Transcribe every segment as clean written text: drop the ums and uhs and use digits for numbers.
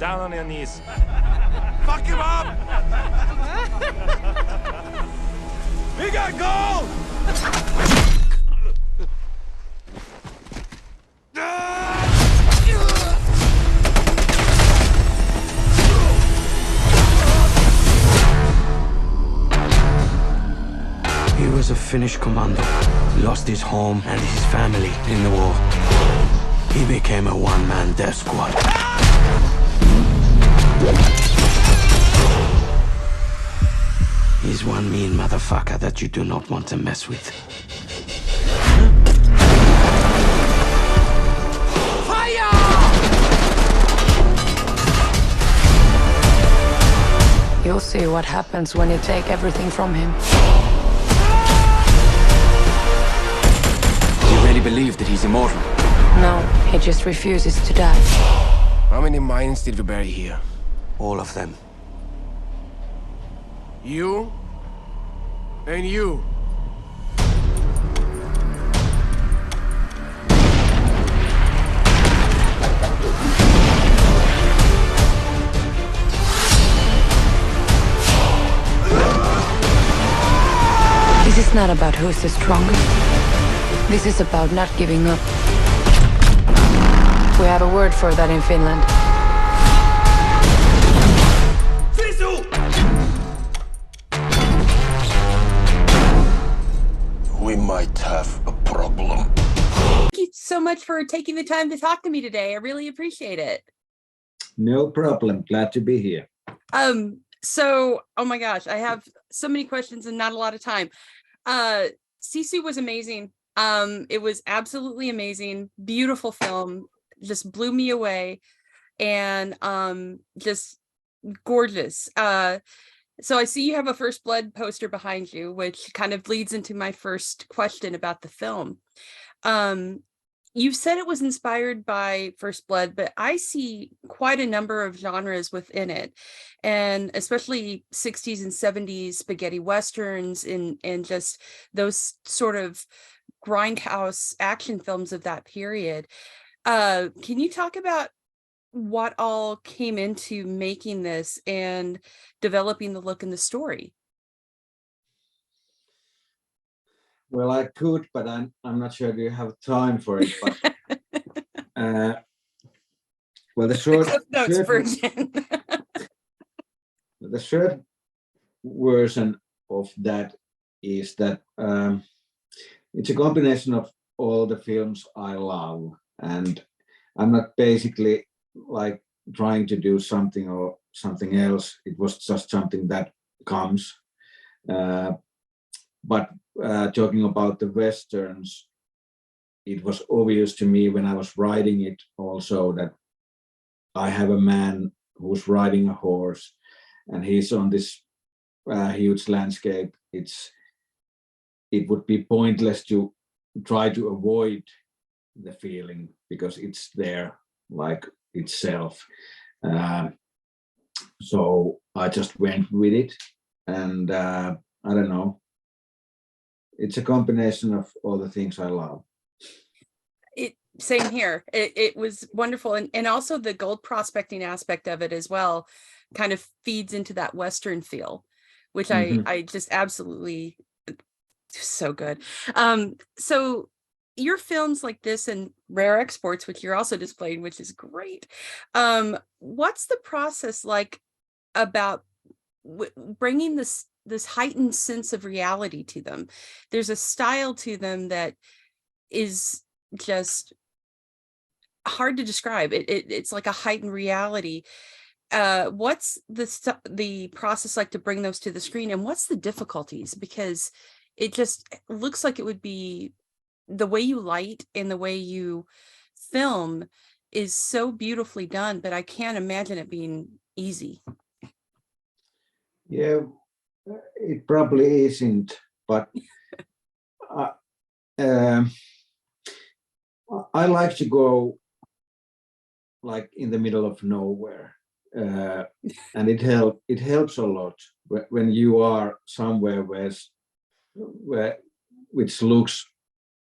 Down on your knees. Fuck him up! We got gold! He was a Finnish commando, lost his home and his family in the war. He became a one-man death squad. He's one mean motherfucker that you do not want to mess with. Fire! You'll see what happens when you take everything from him. Do you really believe that he's immortal? No, he just refuses to die. How many minds did we bury here? All of them. You? And you? This is not about who's the strongest. This is about not giving up. We have a word for that in Finland. SISU! We might have a problem. Thank you so much for taking the time to talk to me today. I really appreciate it. No problem. Glad to be here. So, oh my gosh, I have so many questions and not a lot of time. SISU was amazing. It was absolutely amazing. Beautiful film, just blew me away, and just gorgeous. So I see you have a First Blood poster behind you, which kind of leads into my first question about the film. You said it was inspired by First Blood, but I see quite a number of genres within it, and especially 60s and 70s spaghetti westerns and just those sort of grindhouse action films of that period. Can you talk about what all came into making this and developing the look and the story? Well, I could, but I'm not sure you have time for it. But well, the short Notes version. the short version of that is that it's a combination of all the films I love, and I'm not basically like trying to do something or something else. It was just something that comes. But talking about the westerns, it was obvious to me when I was writing it also that I have a man who's riding a horse and he's on this huge landscape. It would be pointless to try to avoid the feeling because it's there like itself. So I just went with it, and I don't know. It's a combination of all the things I love. Same here. It was wonderful. And also the gold prospecting aspect of it as well kind of feeds into that Western feel, which I just absolutely, so good. So your films like this and Rare Exports, which you're also displaying, which is great. What's the process like about bringing this heightened sense of reality to them? There's a style to them that is just hard to describe. It's like a heightened reality. What's the process like to bring those to the screen, and what's the difficulties? Because it just looks like it would be the way you light and the way you film is so beautifully done, but I can't imagine it being easy. Yeah, it probably isn't, but I like to go like in the middle of nowhere, and it helps a lot when you are somewhere which looks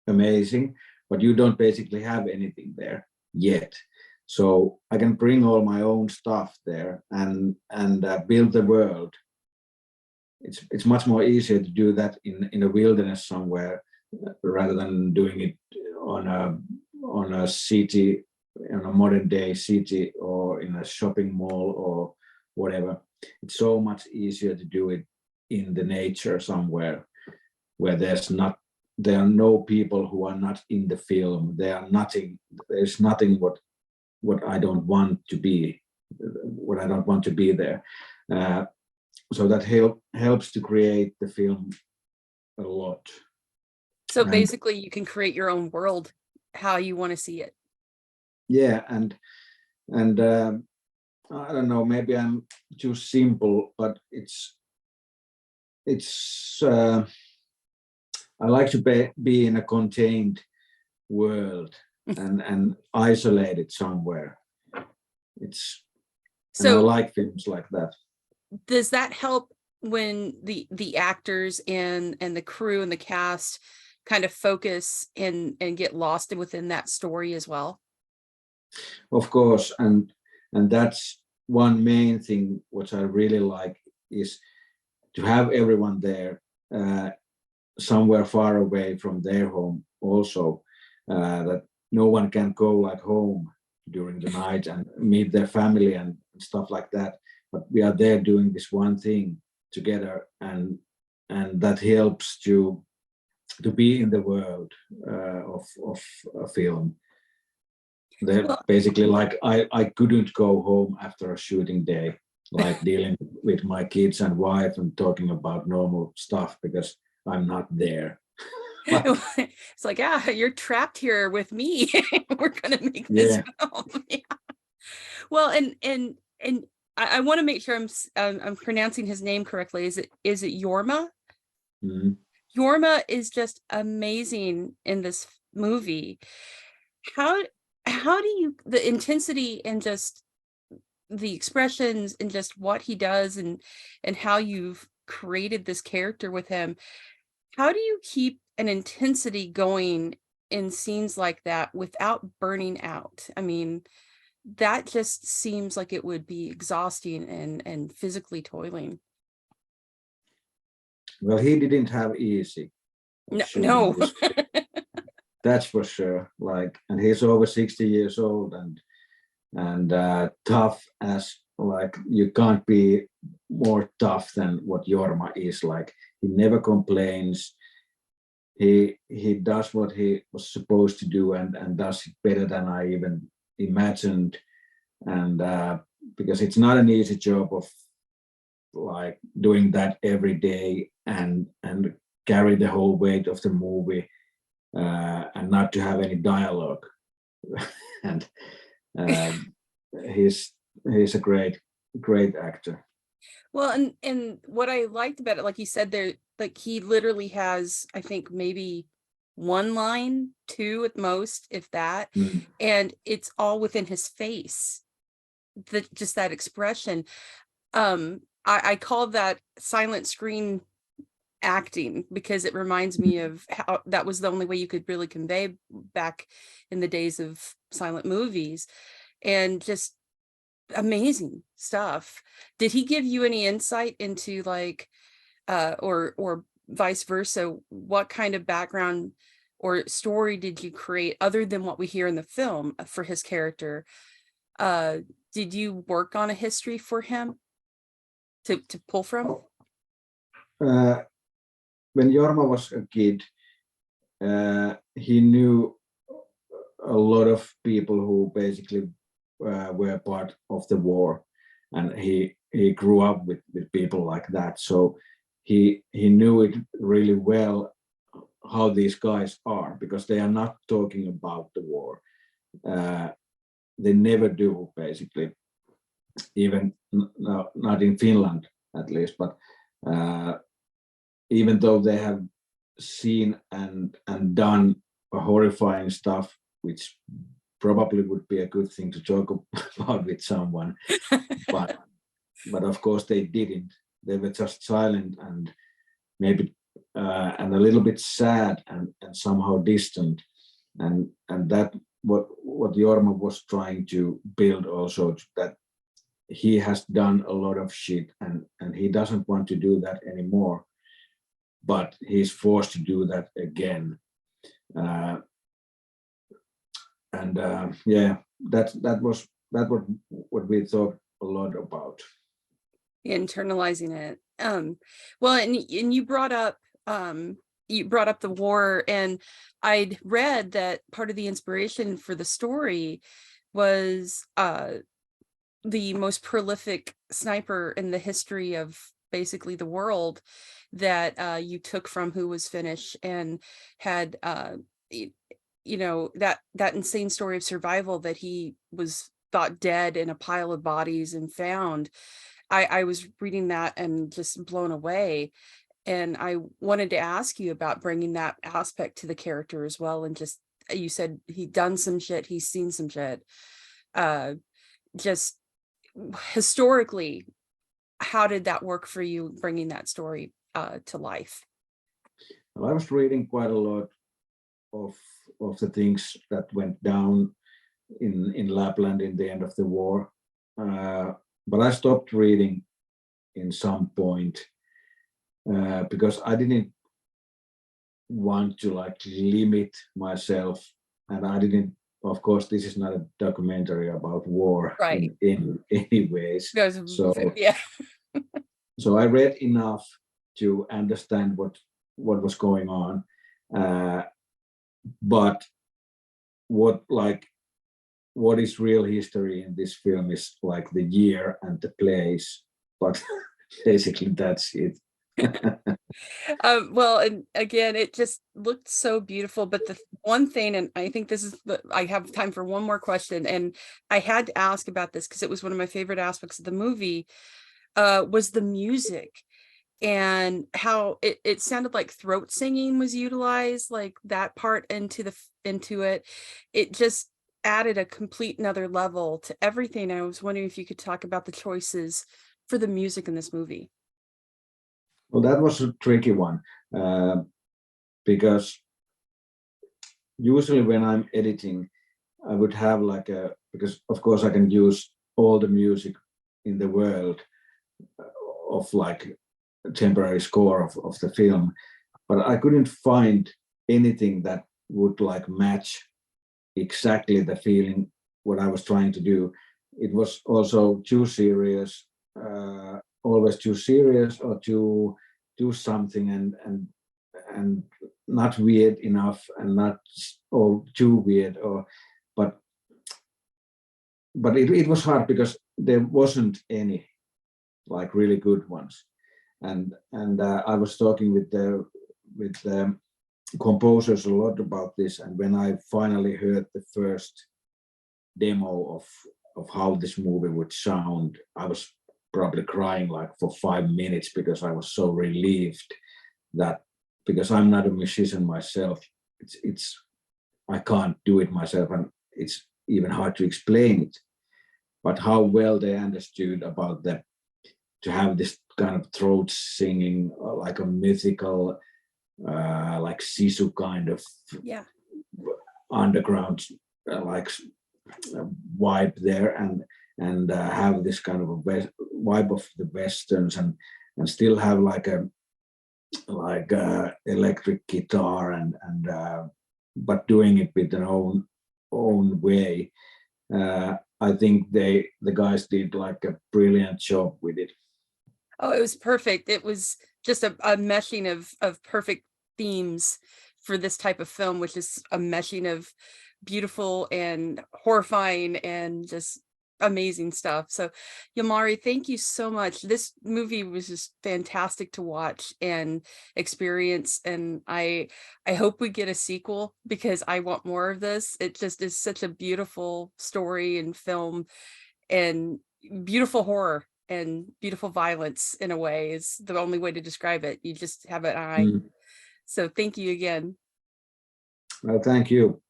amazing, but you don't basically have anything there yet. So I can bring all my own stuff there and build the world. It's much more easier to do that in a wilderness somewhere rather than doing it on a city, in a modern day city, or in a shopping mall or whatever. It's so much easier to do it in the nature somewhere where there are no people who are not in the film. There's nothing what I don't want to be, what I don't want to be there. So that helps to create the film a lot. So basically you can create your own world how you want to see it. Yeah, and I don't know, maybe I'm too simple, but I like to be in a contained world and isolated somewhere. And I like films like that. Does that help when the actors and the crew and the cast kind of focus and get lost within that story as well? Of course, and that's one main thing which I really like, is to have everyone there, somewhere far away from their home also, that no one can go like home during the night and meet their family and stuff like that, but we are there doing this one thing together, and that helps to be in the world of a film. They're basically like, I couldn't go home after a shooting day, like dealing with my kids and wife and talking about normal stuff, because I'm not there. It's like, yeah, you're trapped here with me. We're gonna make this film. Yeah. Well, and I want to make sure I'm pronouncing his name correctly. Is it Jorma? Mm-hmm. Jorma is just amazing in this movie. How do you, the intensity and just the expressions and just what he does and how you've created this character with him, how do you keep an intensity going in scenes like that without burning out? I mean, that just seems like it would be exhausting and physically toiling. Well, he didn't have easy. No. That's for sure. Like, and he's over 60 years old and tough as, like, you can't be more tough than what Jorma is. Like, he never complains. He does what he was supposed to do and does it better than I even imagined. And because it's not an easy job of like doing that every day and carry the whole weight of the movie and not to have any dialogue. And he's a great actor. Well, and what I liked about it, like you said, there, like, he literally has, I think, maybe one line, two at most, if that, and it's all within his face. Just that expression. I call that silent screen acting, because it reminds me of how that was the only way you could really convey back in the days of silent movies, and just amazing stuff. Did he give you any insight into, like, or vice versa, what kind of background or story did you create other than what we hear in the film for his character? Did you work on a history for him to pull from? When Jorma was a kid, he knew a lot of people who basically were part of the war, and he grew up with people like that. So he knew it really well how these guys are, because they are not talking about the war. They never do, basically, even not in Finland at least, but even though they have seen and done horrifying stuff, which probably would be a good thing to talk about with someone, but of course they didn't. They were just silent and maybe and a little bit sad and somehow distant, and what Jorma was trying to build also, that he has done a lot of shit and he doesn't want to do that anymore, but he's forced to do that again. Yeah, that was what we thought a lot about. Internalizing it. Well, and you brought up the war, and I'd read that part of the inspiration for the story was the most prolific sniper in the history of basically the world that you took from, who was Finnish and had you know, that insane story of survival, that he was thought dead in a pile of bodies and found. I was reading that and just blown away. And I wanted to ask you about bringing that aspect to the character as well. And just, you said he'd done some shit, he's seen some shit. Just historically, how did that work for you, bringing that story to life? Well, I was reading quite a lot of the things that went down in Lapland in the end of the war. But I stopped reading in some point because I didn't want to like limit myself, and I didn't. Of course, this is not a documentary about war, right? In any ways. So yeah. So I read enough to understand what was going on, but what is real history in this film is like the year and the place, but basically that's it. Well, and again, it just looked so beautiful. But the one thing, and I think this is I have time for one more question, and I had to ask about this because it was one of my favorite aspects of the movie, was the music, and how it sounded like throat singing was utilized, like that part into it. It just added a complete another level to everything. I was wondering if you could talk about the choices for the music in this movie. Well, that was a tricky one because usually when I'm editing, I would have like because of course I can use all the music in the world of like a temporary score of the film, but I couldn't find anything that would like match exactly the feeling what I was trying to do. It was also too serious, always too serious, or too do something and not weird enough, and not too weird, or but it was hard because there wasn't any like really good ones, and I was talking with the composers a lot about this, and when I finally heard the first demo of how this movie would sound, I was probably crying like for 5 minutes because I was so relieved that, because I'm not a musician myself, it's I can't do it myself, and it's even hard to explain it, but how well they understood about to have this kind of throat singing, like a mythical like SISU kind of underground like vibe there, and have this kind of a vibe of the westerns, and still have like a electric guitar, and but doing it with their own way. I think the guys did like a brilliant job with it. Oh, it was perfect. It was just a meshing of perfect themes for this type of film, which is a meshing of beautiful and horrifying and just amazing stuff. So Jalmari, thank you so much. This movie was just fantastic to watch and experience, and I hope we get a sequel because I want more of this. It just is such a beautiful story and film, and beautiful horror and beautiful violence, in a way, is the only way to describe it. You just have an eye. So thank you again. Well, thank you.